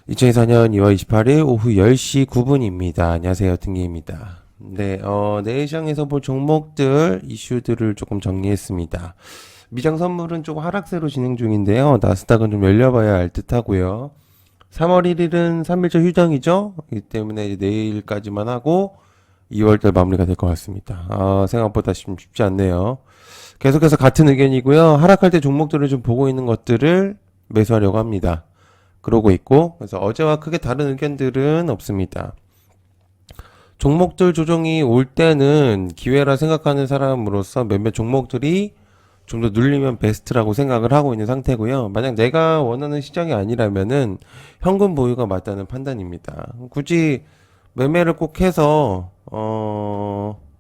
2024년 2월 28일 오후 10시 9분입니다. 안녕하세요. 등기입니다. 네, 내일 시장에서 볼 종목들, 이슈들을 조금 정리했습니다. 미장 선물은 조금 하락세로 진행 중인데요. 나스닥은 좀 열려봐야 알 듯 하고요. 3월 1일은 3일째 휴장이죠. 이 때문에 이제 내일까지만 하고 2월달 마무리가 될 것 같습니다. 생각보다 쉽지 않네요. 계속해서 같은 의견이고요. 하락할 때 종목들을 좀 보고 있는 것들을 매수하려고 합니다. 그러고 있고, 그래서 어제와 크게 다른 의견들은 없습니다. 종목들 조정이 올 때는 기회라 생각하는 사람으로서 몇몇 종목들이 좀 더 눌리면 베스트라고 생각을 하고 있는 상태고요. 만약 내가 원하는 시장이 아니라면은 현금 보유가 맞다는 판단입니다. 굳이 매매를 꼭 해서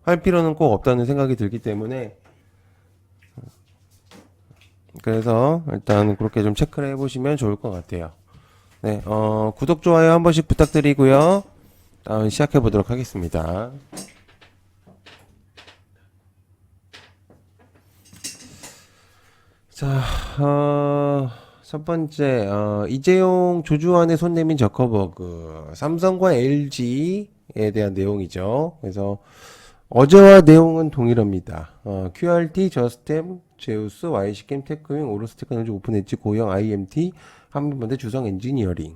할 필요는 꼭 없다는 생각이 들기 때문에, 그래서 일단 그렇게 좀 체크를 해보시면 좋을 것 같아요. 네, 구독, 좋아요 한 번씩 부탁드리고요. 다음 시작해 보도록 하겠습니다. 자, 첫 번째, 이재용 조주환의 손 내민 저커버그, 삼성과 LG에 대한 내용이죠. 그래서 어제와 내용은 동일합니다. QRT, 저스템, 제우스, YC캠, 테크윙, 오로스테크놀지, 오픈엣지, 고영, IMT, 한빛반도, 주성 엔지니어링.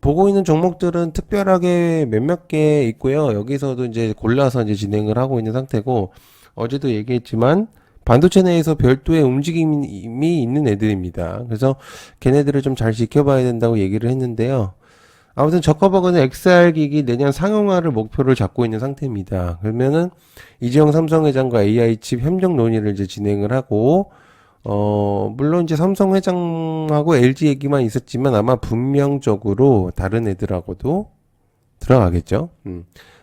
보고 있는 종목들은 특별하게 몇몇 개 있고요. 여기서도 이제 골라서 이제 진행을 하고 있는 상태고, 어제도 얘기했지만, 반도체 내에서 별도의 움직임이 있는 애들입니다. 그래서 걔네들을 좀 잘 지켜봐야 된다고 얘기를 했는데요. 아무튼 저커버그는 XR 기기 내년 상용화를 목표를 잡고 있는 상태입니다. 그러면은 이재용 삼성 회장과 AI 칩 협력 논의를 이제 진행을 하고, 물론 이제 삼성 회장하고 LG 얘기만 있었지만 아마 분명적으로 다른 애들하고도 들어가겠죠.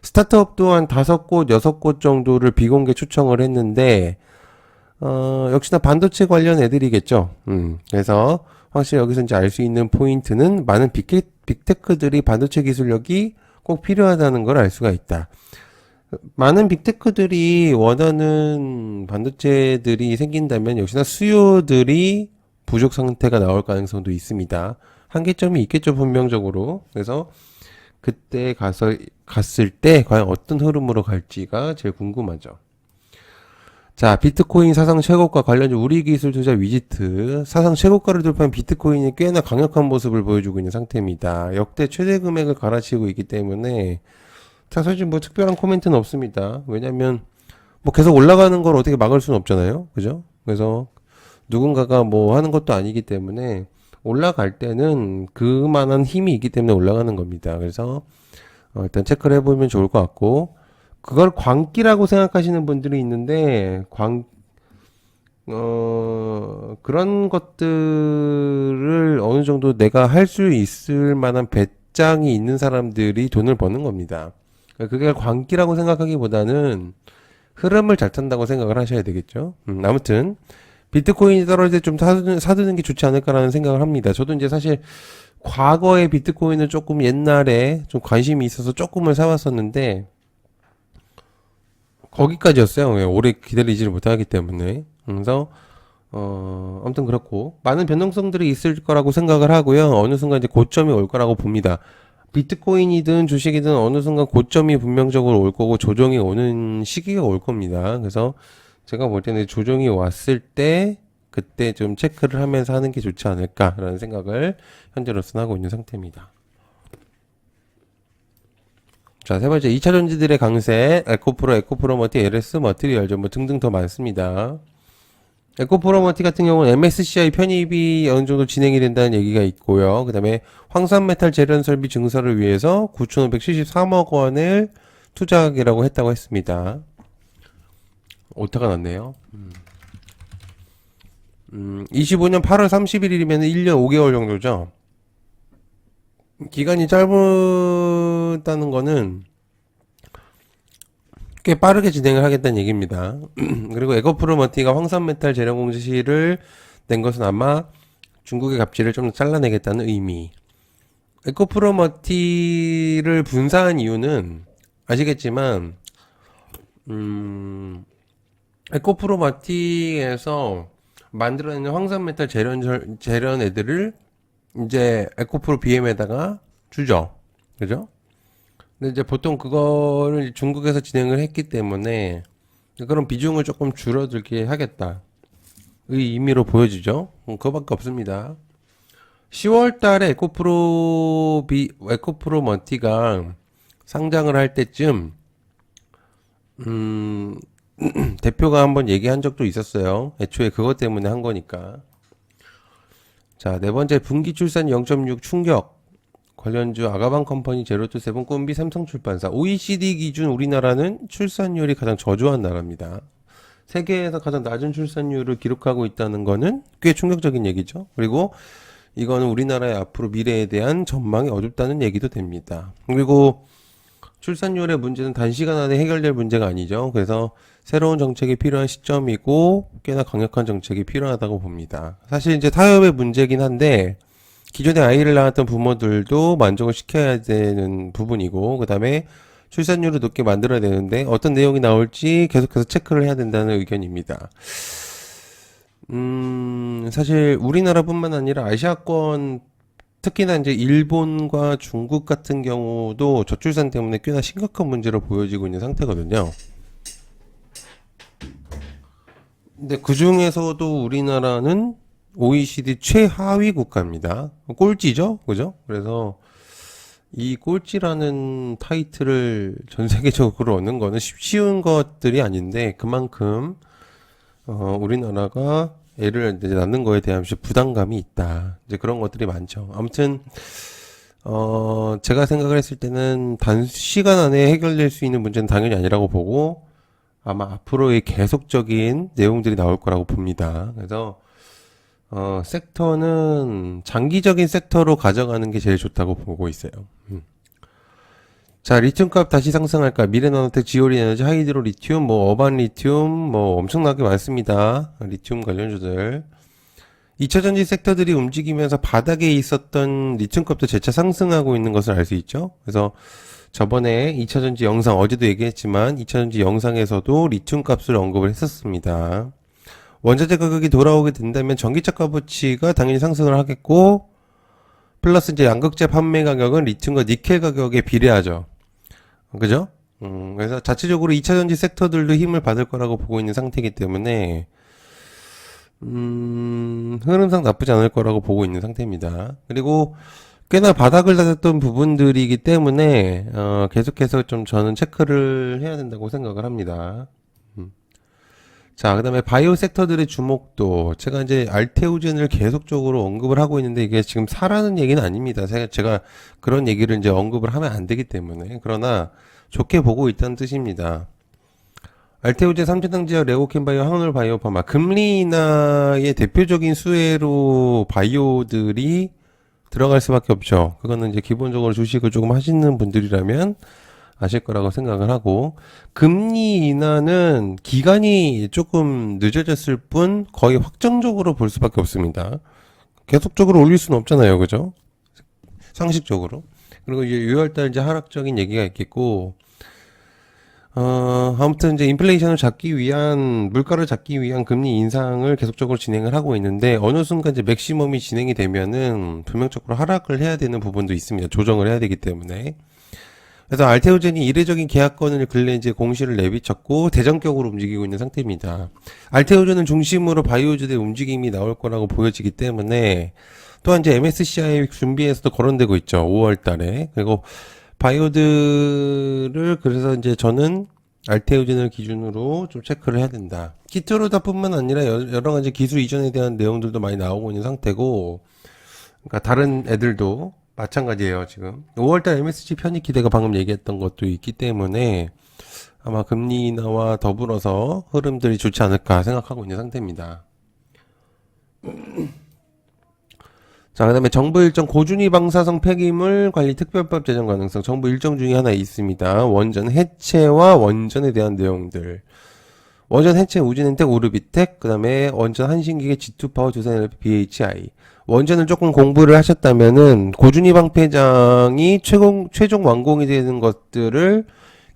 스타트업도 한 5곳, 6곳 정도를 비공개 초청을 했는데, 역시나 반도체 관련 애들이겠죠. 그래서 확실히 여기서 이제 알 수 있는 포인트는 많은 빅테크들이 반도체 기술력이 꼭 필요하다는 걸 알 수가 있다. 많은 빅테크들이 원하는 반도체들이 생긴다면 역시나 수요들이 부족 상태가 나올 가능성도 있습니다. 한계점이 있겠죠, 분명적으로. 그래서 그때 갔을 때 과연 어떤 흐름으로 갈지가 제일 궁금하죠. 자, 비트코인 사상 최고가 관련주 우리 기술 투자 위지트. 사상 최고가를 돌파한 비트코인이 꽤나 강력한 모습을 보여주고 있는 상태입니다. 역대 최대 금액을 갈아치우고 있기 때문에 사실 뭐 특별한 코멘트는 없습니다. 왜냐면 뭐 계속 올라가는 걸 어떻게 막을 수는 없잖아요. 그죠? 그래서 누군가가 뭐 하는 것도 아니기 때문에 올라갈 때는 그만한 힘이 있기 때문에 올라가는 겁니다. 그래서 일단 체크를 해보면 좋을 것 같고, 그걸 광기라고 생각하시는 분들이 있는데 그런 것들을 어느 정도 내가 할 수 있을 만한 배짱이 있는 사람들이 돈을 버는 겁니다. 그게 광기라고 생각하기보다는 흐름을 잘 탄다고 생각을 하셔야 되겠죠. 아무튼 비트코인이 떨어질 때 좀 사두는 게 좋지 않을까라는 생각을 합니다. 저도 이제 사실 과거에 비트코인을 조금 옛날에 좀 관심이 있어서 조금을 사왔었는데 거기까지였어요. 예, 오래 기다리지를 못하기 때문에. 그래서 아무튼 그렇고 많은 변동성들이 있을 거라고 생각을 하고요. 어느 순간 이제 고점이 올 거라고 봅니다. 비트코인이든 주식이든 어느 순간 고점이 분명적으로 올 거고 조정이 오는 시기가 올 겁니다. 그래서 제가 볼 때는 조정이 왔을 때 그때 좀 체크를 하면서 하는 게 좋지 않을까라는 생각을 현재로서는 하고 있는 상태입니다. 자, 세 번째, 2차 전지들의 강세, 에코프로, 에코프로머티, LS 머티리얼, 뭐 등등 더 많습니다. 에코프로머티 같은 경우는 MSCI 편입이 어느 정도 진행이 된다는 얘기가 있고요. 그 다음에 황산메탈 재련 설비 증설을 위해서 9,573억 원을 투자하기라고 했다고 했습니다. 오타가 났네요. 25년 8월 31일이면 1년 5개월 정도죠. 기간이 짧다는 거는 꽤 빠르게 진행을 하겠다는 얘기입니다. 그리고 에코프로머티가 황산메탈 재련 공시를 낸 것은 아마 중국의 갑질을 좀 더 잘라내겠다는 의미. 에코프로머티를 분사한 이유는 아시겠지만, 에코프로머티에서 만들어내는 황산메탈 재련 애들을 이제 에코프로 BM에다가 주죠. 그죠? 근데 이제 보통 그거를 중국에서 진행을 했기 때문에 그런 비중을 조금 줄어들게 하겠다. 의 의미로 보여지죠. 그거밖에 없습니다. 10월 달에 에코프로 멀티가 상장을 할 때쯤, 음, 대표가 한번 얘기한 적도 있었어요. 애초에 그것 때문에 한 거니까. 자, 네 번째 분기 출산 0.6 충격. 관련주 아가방 컴퍼니 제로투세븐 꿈비 삼성출판사. OECD 기준 우리나라는 출산율이 가장 저조한 나라입니다. 세계에서 가장 낮은 출산율을 기록하고 있다는 거는 꽤 충격적인 얘기죠. 그리고 이거는 우리나라의 앞으로 미래에 대한 전망이 어둡다는 얘기도 됩니다. 그리고 출산율의 문제는 단시간 안에 해결될 문제가 아니죠. 그래서 새로운 정책이 필요한 시점이고 꽤나 강력한 정책이 필요하다고 봅니다. 사실 이제 타협의 문제긴 한데 기존에 아이를 낳았던 부모들도 만족을 시켜야 되는 부분이고 그 다음에 출산율을 높게 만들어야 되는데 어떤 내용이 나올지 계속해서 체크를 해야 된다는 의견입니다. 사실 우리나라뿐만 아니라 아시아권 특히나 이제 일본과 중국 같은 경우도 저출산 때문에 꽤나 심각한 문제로 보여지고 있는 상태거든요. 근데 그 중에서도 우리나라는 OECD 최하위 국가입니다. 꼴찌죠? 그죠? 그래서 이 꼴찌라는 타이틀을 전 세계적으로 얻는 거는 쉬운 것들이 아닌데 그만큼 우리나라가 애를 이제 낳는 거에 대한 부담감이 있다. 이제 그런 것들이 많죠. 아무튼 제가 생각을 했을 때는 단시간 안에 해결될 수 있는 문제는 당연히 아니라고 보고 아마 앞으로의 계속적인 내용들이 나올 거라고 봅니다. 그래서 섹터는 장기적인 섹터로 가져가는 게 제일 좋다고 보고 있어요. 자, 리튬 값 다시 상승할까? 미래나노텍, 지오리 에너지, 하이드로 리튬, 뭐 어반 리튬, 뭐 엄청나게 많습니다. 리튬 관련주들. 2차전지 섹터들이 움직이면서 바닥에 있었던 리튬 값도 재차 상승하고 있는 것을 알 수 있죠. 그래서 저번에 2차전지 영상, 어제도 얘기했지만 2차전지 영상에서도 리튬 값을 언급을 했었습니다. 원자재 가격이 돌아오게 된다면 전기차 값어치가 당연히 상승을 하겠고 플러스 이제 양극재 판매 가격은 리튬과 니켈 가격에 비례하죠. 그죠? 그래서 자체적으로 2차전지 섹터들도 힘을 받을 거라고 보고 있는 상태이기 때문에 흐름상 나쁘지 않을 거라고 보고 있는 상태입니다. 그리고 꽤나 바닥을 다졌던 부분들이기 때문에 계속해서 좀 저는 체크를 해야 된다고 생각을 합니다. 자, 그 다음에 바이오 섹터들의 주목도 제가 이제 알테오젠을 계속적으로 언급을 하고 있는데 이게 지금 사라는 얘기는 아닙니다. 제가 그런 얘기를 이제 언급을 하면 안 되기 때문에 그러나 좋게 보고 있다는 뜻입니다. 알테오젠, 삼천당제약, 레고캔바이오, 항놀바이오, 파마 금리 인하의 대표적인 수혜로 바이오들이 들어갈 수밖에 없죠. 그거는 이제 기본적으로 주식을 조금 하시는 분들이라면 아실 거라고 생각을 하고 금리 인하는 기간이 조금 늦어졌을 뿐 거의 확정적으로 볼 수밖에 없습니다. 계속적으로 올릴 수는 없잖아요. 그죠? 상식적으로. 그리고 이제 6월달 이제 하락적인 얘기가 있겠고 아무튼 이제 인플레이션을 잡기 위한 물가를 잡기 위한 금리 인상을 계속적으로 진행을 하고 있는데 어느 순간 이제 맥시멈이 진행이 되면은 분명적으로 하락을 해야 되는 부분도 있습니다. 조정을 해야 되기 때문에. 그래서 알테오젠이 이례적인 계약권을 근래 이제 공시를 내비쳤고 대전격으로 움직이고 있는 상태입니다. 알테오젠을 중심으로 바이오주의 움직임이 나올 거라고 보여지기 때문에 또한 이제 MSCI 준비에서도 거론되고 있죠. 5월 달에. 그리고 바이오들을 그래서 이제 저는 알테오젠을 기준으로 좀 체크를 해야 된다. 키트로다뿐만 아니라 여러 가지 기술 이전에 대한 내용들도 많이 나오고 있는 상태고 그러니까 다른 애들도 마찬가지예요, 지금. 5월달 MSG 편입 기대가 방금 얘기했던 것도 있기 때문에 아마 금리 인하와 더불어서 흐름들이 좋지 않을까 생각하고 있는 상태입니다. 자, 그 다음에 정부 일정 고준위 방사성 폐기물 관리 특별법 제정 가능성. 정부 일정 중에 하나 있습니다. 원전 해체와 원전에 대한 내용들. 원전 해체 우진엔텍 오르비텍, 그 다음에 원전 한신기계 G2파워 두산에너지 BHI. 원전을 조금 공부를 하셨다면은 고준위 방패장이 최종 완공이 되는 것들을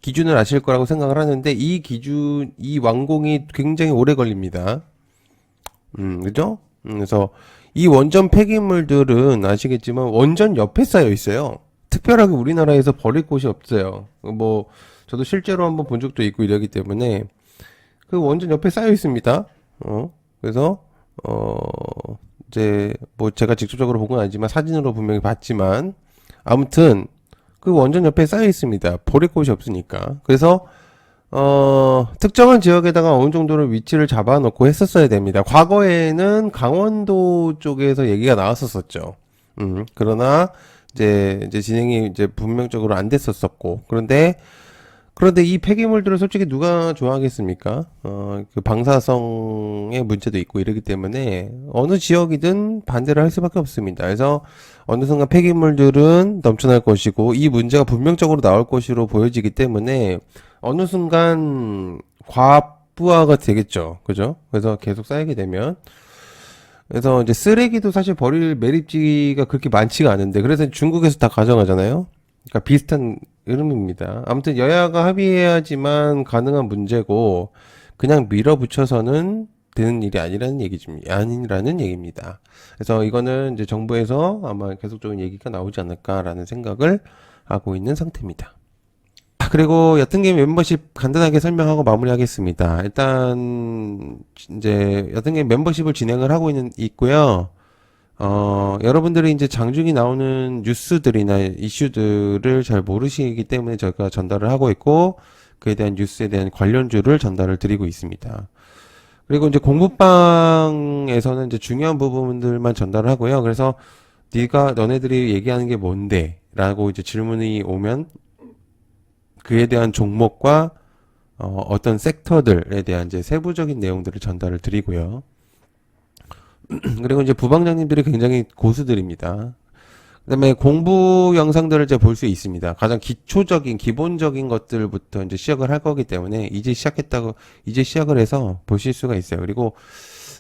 기준을 아실 거라고 생각을 하는데 이 완공이 굉장히 오래 걸립니다. 그죠? 그래서 이 원전 폐기물들은 아시겠지만 원전 옆에 쌓여 있어요. 특별하게 우리나라에서 버릴 곳이 없어요. 뭐 저도 실제로 한번 본 적도 있고 이러기 때문에 그 원전 옆에 쌓여 있습니다. 그래서 어 이제 뭐 제가 직접적으로 본 건 아니지만 사진으로 분명히 봤지만 아무튼 그 원전 옆에 쌓여 있습니다. 버릴 곳이 없으니까. 그래서 특정한 지역에다가 어느 정도로 위치를 잡아놓고 했었어야 됩니다. 과거에는 강원도 쪽에서 얘기가 나왔었었죠. 그러나 이제 진행이 이제 분명적으로 안 됐었었고, 그런데 이 폐기물들을 솔직히 누가 좋아하겠습니까? 그 방사성의 문제도 있고 이러기 때문에 어느 지역이든 반대를 할 수밖에 없습니다. 그래서 어느 순간 폐기물들은 넘쳐날 것이고 이 문제가 분명적으로 나올 것으로 보여지기 때문에 어느 순간 과부하가 되겠죠. 그죠? 그래서 계속 쌓이게 되면 그래서 이제 쓰레기도 사실 버릴 매립지가 그렇게 많지가 않은데 그래서 중국에서 다 가져가잖아요. 그러니까 비슷한 흐름입니다. 아무튼 여야가 합의해야지만 가능한 문제고 그냥 밀어붙여서는 되는 일이 아니라는 얘기입니다. 그래서 이거는 이제 정부에서 아마 계속적인 얘기가 나오지 않을까라는 생각을 하고 있는 상태입니다. 그리고 여튼게임 멤버십 간단하게 설명하고 마무리하겠습니다. 일단 이제 여튼게임 멤버십을 진행을 하고 있고요. 여러분들이 이제 장중에 나오는 뉴스들이나 이슈들을 잘 모르시기 때문에 저희가 전달을 하고 있고 그에 대한 뉴스에 대한 관련주를 전달을 드리고 있습니다. 그리고 이제 공부방에서는 이제 중요한 부분들만 전달을 하고요. 그래서 너네들이 얘기하는 게 뭔데? 라고 이제 질문이 오면 그에 대한 종목과 어떤 섹터들에 대한 이제 세부적인 내용들을 전달을 드리고요. 그리고 이제 부방장님들이 굉장히 고수들입니다. 그다음에 공부 영상들을 이제 볼 수 있습니다. 가장 기본적인 것들부터 이제 시작을 할 거기 때문에 이제 시작을 해서 보실 수가 있어요. 그리고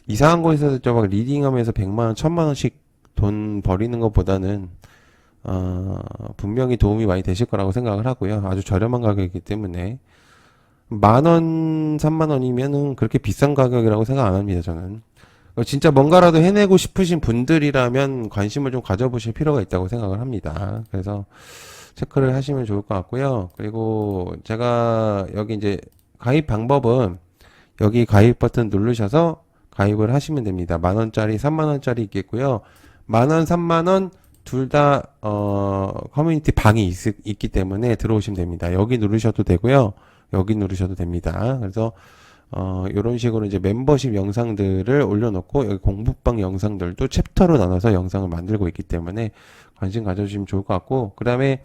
이상한 곳에서 저 막 리딩하면서 100만 원, 1000만 원씩 돈 버리는 것보다는 분명히 도움이 많이 되실 거라고 생각을 하고요. 아주 저렴한 가격이기 때문에 10,000원, 30,000원이면은 그렇게 비싼 가격이라고 생각 안 합니다, 저는. 진짜 뭔가라도 해내고 싶으신 분들이라면 관심을 좀 가져보실 필요가 있다고 생각을 합니다. 그래서 체크를 하시면 좋을 것 같고요. 그리고 제가 여기 이제 가입 방법은 여기 가입 버튼 누르셔서 가입을 하시면 됩니다. 10,000원짜리, 30,000원짜리 있겠고요. 10,000원, 30,000원 둘 다 커뮤니티 방이 있기 때문에 들어오시면 됩니다. 여기 누르셔도 되고요. 여기 누르셔도 됩니다. 그래서 요런 식으로 이제 멤버십 영상들을 올려놓고 여기 공부방 영상들도 챕터로 나눠서 영상을 만들고 있기 때문에 관심 가져주시면 좋을 것 같고 그 다음에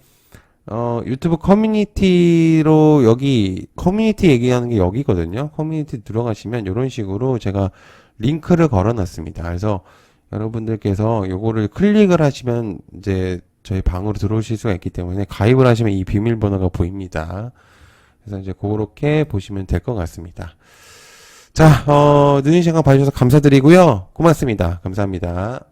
유튜브 커뮤니티로 여기 커뮤니티 얘기하는 게 여기거든요. 커뮤니티 들어가시면 요런 식으로 제가 링크를 걸어 놨습니다. 그래서 여러분들께서 요거를 클릭을 하시면 이제 저희 방으로 들어오실 수가 있기 때문에 가입을 하시면 이 비밀번호가 보입니다. 그래서 이제 그렇게 보시면 될 것 같습니다. 자, 늦은 시간 봐주셔서 감사드리고요. 고맙습니다. 감사합니다.